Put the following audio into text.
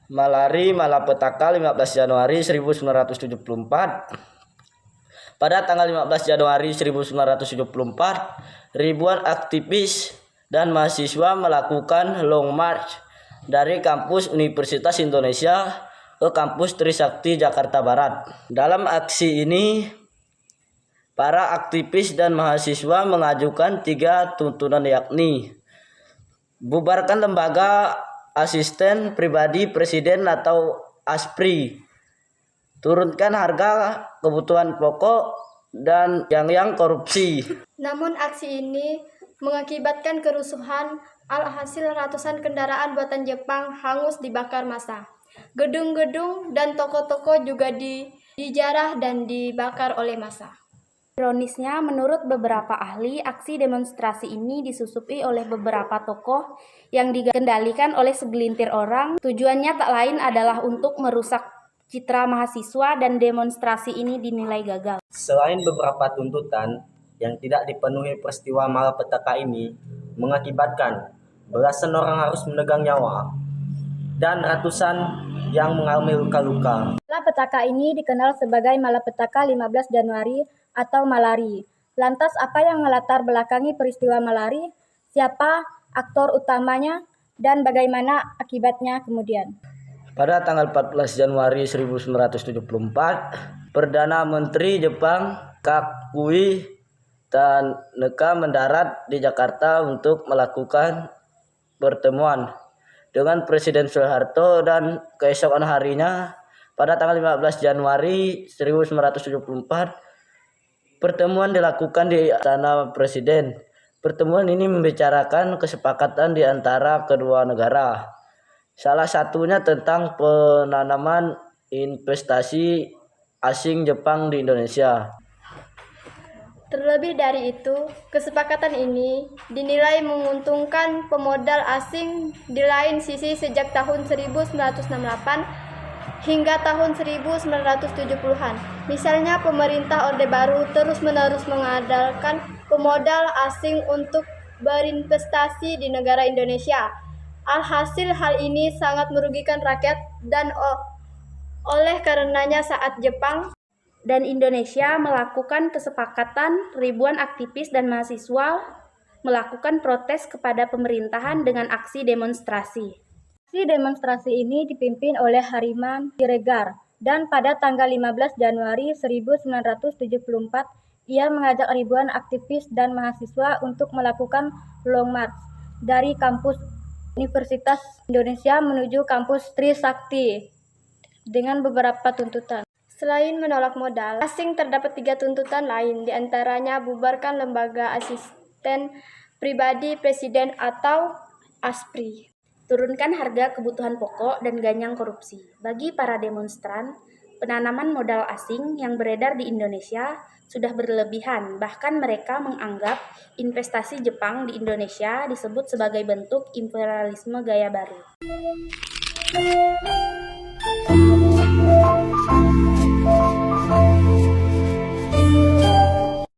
Malari Malapetaka 15 Januari 1974. Pada tanggal 15 Januari 1974, ribuan aktivis dan mahasiswa melakukan long march dari kampus Universitas Indonesia ke kampus Trisakti Jakarta Barat. Dalam aksi ini, para aktivis dan mahasiswa mengajukan 3 tuntutan, yakni bubarkan lembaga asisten pribadi presiden atau ASPRI, turunkan harga kebutuhan pokok, dan yang korupsi. Namun aksi ini mengakibatkan kerusuhan, alhasil ratusan kendaraan buatan Jepang hangus dibakar massa. Gedung-gedung dan toko-toko juga dijarah dan dibakar oleh massa. Ironisnya, menurut beberapa ahli, aksi demonstrasi ini disusupi oleh beberapa tokoh yang dikendalikan oleh segelintir orang. Tujuannya tak lain adalah untuk merusak citra mahasiswa, dan demonstrasi ini dinilai gagal. Selain beberapa tuntutan yang tidak dipenuhi, peristiwa malapetaka ini mengakibatkan belasan orang harus menegang nyawa dan ratusan yang mengalami luka-luka. Malapetaka ini dikenal sebagai Malapetaka 15 Januari atau Malari. Lantas apa yang melatar belakangi peristiwa Malari? Siapa aktor utamanya dan bagaimana akibatnya kemudian? Pada tanggal 14 Januari 1974, Perdana Menteri Jepang Kakui Tanaka mendarat di Jakarta untuk melakukan pertemuan dengan Presiden Soeharto, dan keesokan harinya pada tanggal 15 Januari 1974 pertemuan dilakukan di Istana Presiden. Pertemuan ini membicarakan kesepakatan di antara kedua negara. Salah satunya tentang penanaman investasi asing Jepang di Indonesia. Terlebih dari itu, kesepakatan ini dinilai menguntungkan pemodal asing. Di lain sisi, sejak tahun 1968 hingga tahun 1970-an, misalnya pemerintah Orde Baru terus-menerus mengandalkan pemodal asing untuk berinvestasi di negara Indonesia. Alhasil hal ini sangat merugikan rakyat, dan oleh karenanya saat Jepang Dan Indonesia melakukan kesepakatan, ribuan aktivis dan mahasiswa melakukan protes kepada pemerintahan dengan aksi demonstrasi. Aksi demonstrasi ini dipimpin oleh Hariman Siregar, dan pada tanggal 15 Januari 1974 ia mengajak ribuan aktivis dan mahasiswa untuk melakukan long march dari kampus Universitas Indonesia menuju kampus Trisakti dengan beberapa tuntutan. Selain menolak modal asing, terdapat 3 tuntutan lain, diantaranya bubarkan lembaga asisten pribadi presiden atau ASPRI, Turunkan harga kebutuhan pokok, dan ganyang korupsi. Bagi para demonstran, penanaman modal asing yang beredar di Indonesia sudah berlebihan. Bahkan mereka menganggap investasi Jepang di Indonesia disebut sebagai bentuk imperialisme gaya baru.